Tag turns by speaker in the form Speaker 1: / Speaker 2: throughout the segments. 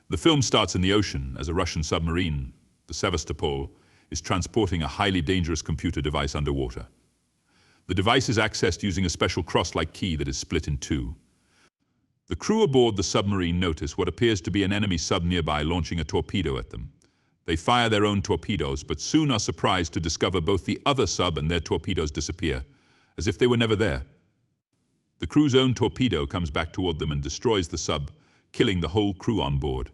Speaker 1: The film starts in the ocean as a Russian submarine, the Sevastopol, is transporting a highly dangerous computer device underwater. The device is accessed using a special cross-like key that is split in two. The crew aboard the submarine notice what appears to be an enemy sub nearby launching a torpedo at them. They fire their own torpedoes, but soon are surprised to discover both the other sub and their torpedoes disappear, as if they were never there. The crew's own torpedo comes back toward them and destroys the sub, killing the whole crew on board.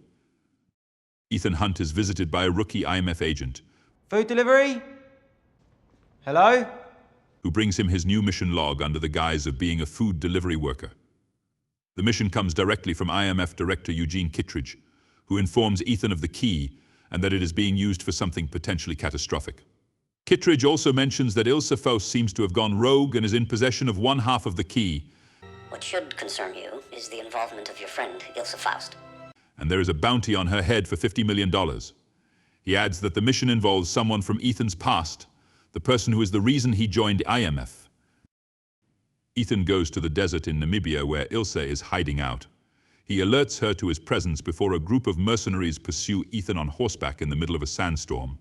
Speaker 1: Ethan Hunt is visited by a rookie IMF agent.
Speaker 2: Food delivery? Hello?
Speaker 1: Who brings him his new mission log under the guise of being a food delivery worker. The mission comes directly from IMF Director Eugene Kittredge, who informs Ethan of the key and that it is being used for something potentially catastrophic. Kittredge also mentions that Ilse Faust seems to have gone rogue and is in possession of one half of the key.
Speaker 3: What should concern you is the involvement of your friend, Ilse Faust.
Speaker 1: And there is a bounty on her head for $50 million. He adds that the mission involves someone from Ethan's past, the person who is the reason he joined IMF. Ethan goes to the desert in Namibia where Ilse is hiding out. He alerts her to his presence before a group of mercenaries pursue Ethan on horseback in the middle of a sandstorm.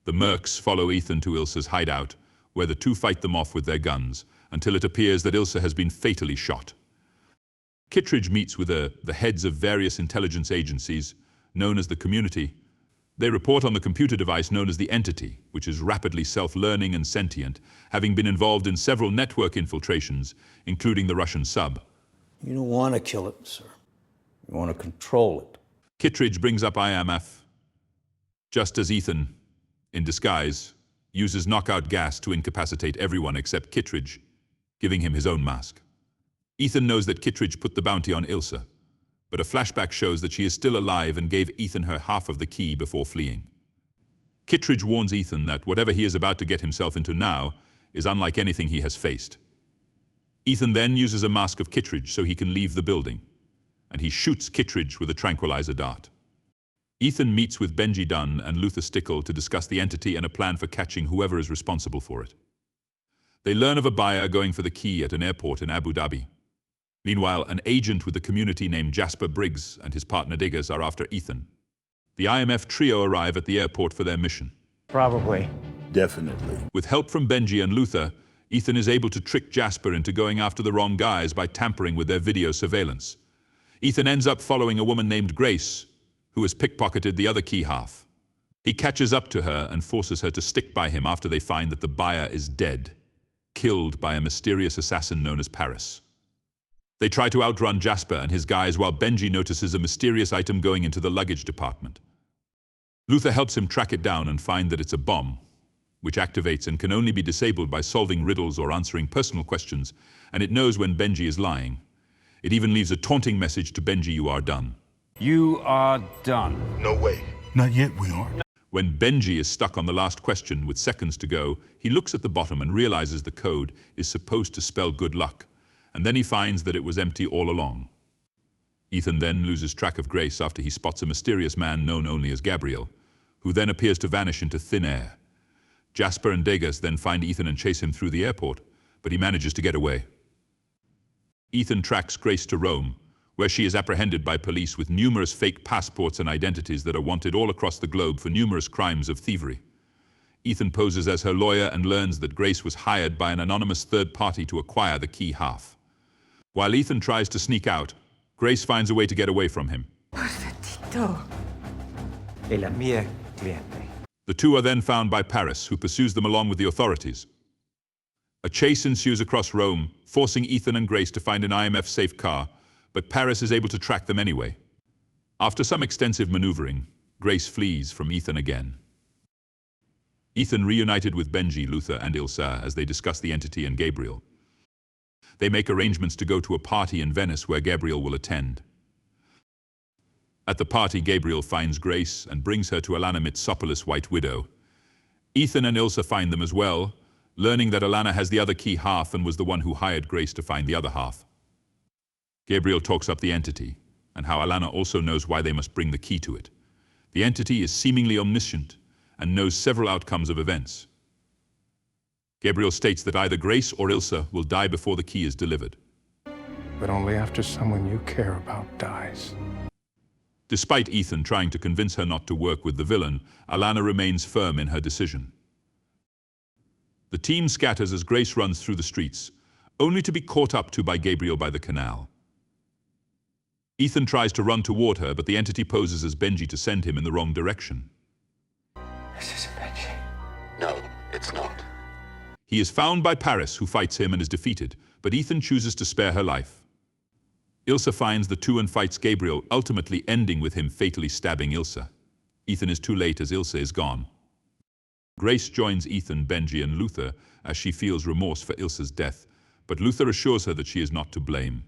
Speaker 1: The mercs follow Ethan to Ilse's hideout, where the two fight them off with their guns, until it appears that Ilse has been fatally shot. Kittredge meets with the heads of various intelligence agencies, known as the Community. They report on the computer device known as the Entity, which is rapidly self-learning and sentient, having been involved in several network infiltrations, including the Russian sub.
Speaker 4: You don't want to kill it, sir. You want to control it.
Speaker 1: Kittredge brings up IMF, just as Ethan, in disguise, uses knockout gas to incapacitate everyone except Kittredge, giving him his own mask. Ethan knows that Kittredge put the bounty on Ilse, but a flashback shows that she is still alive and gave Ethan her half of the key before fleeing. Kittredge warns Ethan that whatever he is about to get himself into now is unlike anything he has faced. Ethan then uses a mask of Kittredge so he can leave the building, and he shoots Kittredge with a tranquilizer dart. Ethan meets with Benji Dunn and Luther Stickle to discuss the Entity and a plan for catching whoever is responsible for it. They learn of a buyer going for the key at an airport in Abu Dhabi. Meanwhile, an agent with the Community named Jasper Briggs and his partner Diggers are after Ethan. The IMF trio arrive at the airport for their mission.
Speaker 2: Probably.
Speaker 4: Definitely.
Speaker 1: With help from Benji and Luther, Ethan is able to trick Jasper into going after the wrong guys by tampering with their video surveillance. Ethan ends up following a woman named Grace, who has pickpocketed the other key half. He catches up to her and forces her to stick by him after they find that the buyer is dead, killed by a mysterious assassin known as Paris. They try to outrun Jasper and his guys while Benji notices a mysterious item going into the luggage department. Luther helps him track it down and find that it's a bomb, which activates and can only be disabled by solving riddles or answering personal questions, and it knows when Benji is lying. It even leaves a taunting message to Benji, "You are done."
Speaker 5: You are done.
Speaker 6: No way.
Speaker 4: Not yet, we aren't.
Speaker 1: When Benji is stuck on the last question with seconds to go, he looks at the bottom and realizes the code is supposed to spell good luck, and then he finds that it was empty all along. Ethan then loses track of Grace after he spots a mysterious man known only as Gabriel, who then appears to vanish into thin air. Jasper and Degas then find Ethan and chase him through the airport, but he manages to get away. Ethan tracks Grace to Rome, where she is apprehended by police with numerous fake passports and identities that are wanted all across the globe for numerous crimes of thievery. Ethan poses as her lawyer and learns that Grace was hired by an anonymous third party to acquire the key half. While Ethan tries to sneak out, Grace finds a way to get away from him.
Speaker 2: Perfectito. E la mia cliente.
Speaker 1: The two are then found by Paris, who pursues them along with the authorities. A chase ensues across Rome, forcing Ethan and Grace to find an IMF-safe car, but Paris is able to track them anyway. After some extensive maneuvering, Grace flees from Ethan again. Ethan reunited with Benji, Luther, and Ilse as they discuss the Entity and Gabriel. They make arrangements to go to a party in Venice where Gabriel will attend. At the party, Gabriel finds Grace and brings her to Alana Mitsopoulos' White Widow. Ethan and Ilse find them as well, learning that Alana has the other key half and was the one who hired Grace to find the other half. Gabriel talks up the Entity, and how Alana also knows why they must bring the key to it. The Entity is seemingly omniscient and knows several outcomes of events. Gabriel states that either Grace or Ilse will die before the key is delivered.
Speaker 7: But only after someone you care about dies.
Speaker 1: Despite Ethan trying to convince her not to work with the villain, Alana remains firm in her decision. The team scatters as Grace runs through the streets, only to be caught up to by Gabriel by the canal. Ethan tries to run toward her, but the entity poses as Benji to send him in the wrong direction.
Speaker 2: This isn't Benji.
Speaker 6: No, it's not.
Speaker 1: He is found by Paris, who fights him and is defeated, but Ethan chooses to spare her life. Ilsa finds the two and fights Gabriel, ultimately ending with him fatally stabbing Ilsa. Ethan is too late as Ilsa is gone. Grace joins Ethan, Benji, and Luther as she feels remorse for Ilsa's death, but Luther assures her that she is not to blame.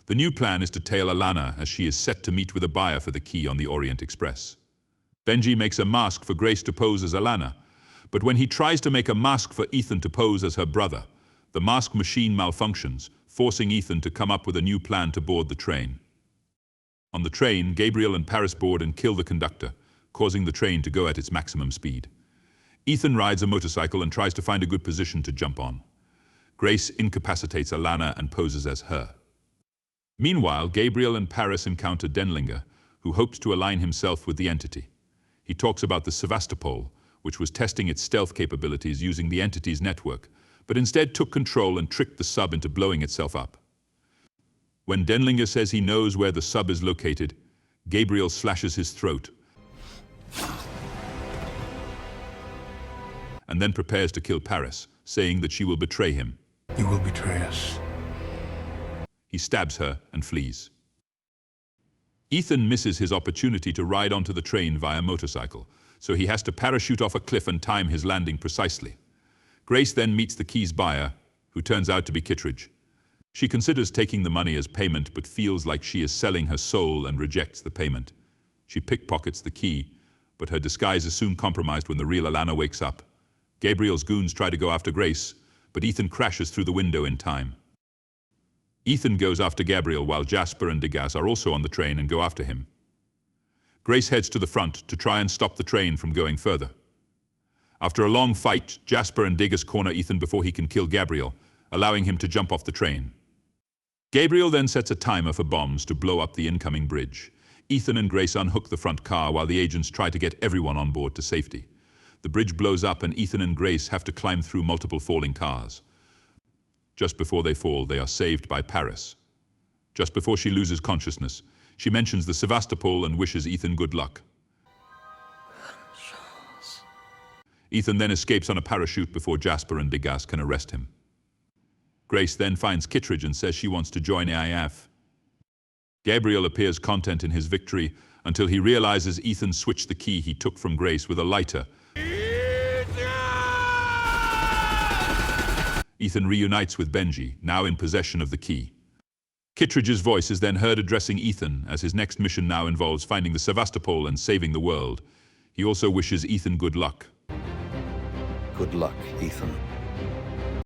Speaker 1: The new plan is to tail Alana as she is set to meet with a buyer for the key on the Orient Express. Benji makes a mask for Grace to pose as Alana, but when he tries to make a mask for Ethan to pose as her brother, the mask machine malfunctions, forcing Ethan to come up with a new plan to board the train. On the train, Gabriel and Paris board and kill the conductor, causing the train to go at its maximum speed. Ethan rides a motorcycle and tries to find a good position to jump on. Grace incapacitates Alana and poses as her. Meanwhile, Gabriel and Paris encounter Denlinger, who hopes to align himself with the entity. He talks about the Sevastopol, which was testing its stealth capabilities using the entity's network, but instead took control and tricked the sub into blowing itself up. When Denlinger says he knows where the sub is located, Gabriel slashes his throat and then prepares to kill Paris, saying that she will betray him.
Speaker 7: You will betray us.
Speaker 1: He stabs her and flees. Ethan misses his opportunity to ride onto the train via motorcycle, so he has to parachute off a cliff and time his landing precisely. Grace then meets the key's buyer, who turns out to be Kittredge. She considers taking the money as payment, but feels like she is selling her soul and rejects the payment. She pickpockets the key, but her disguise is soon compromised when the real Alana wakes up. Gabriel's goons try to go after Grace, but Ethan crashes through the window in time. Ethan goes after Gabriel while Jasper and Degas are also on the train and go after him. Grace heads to the front to try and stop the train from going further. After a long fight, Jasper and Degas corner Ethan before he can kill Gabriel, allowing him to jump off the train. Gabriel then sets a timer for bombs to blow up the incoming bridge. Ethan and Grace unhook the front car while the agents try to get everyone on board to safety. The bridge blows up and Ethan and Grace have to climb through multiple falling cars. Just before they fall, they are saved by Paris. Just before she loses consciousness, she mentions the Sevastopol and wishes Ethan good luck. Ethan then escapes on a parachute before Jasper and Degas can arrest him. Grace then finds Kittredge and says she wants to join AIF. Gabriel appears content in his victory until he realizes Ethan switched the key he took from Grace with a lighter. Ethan reunites with Benji, now in possession of the key. Kittredge's voice is then heard addressing Ethan, as his next mission now involves finding the Sevastopol and saving the world. He also wishes Ethan good luck.
Speaker 4: Good luck, Ethan.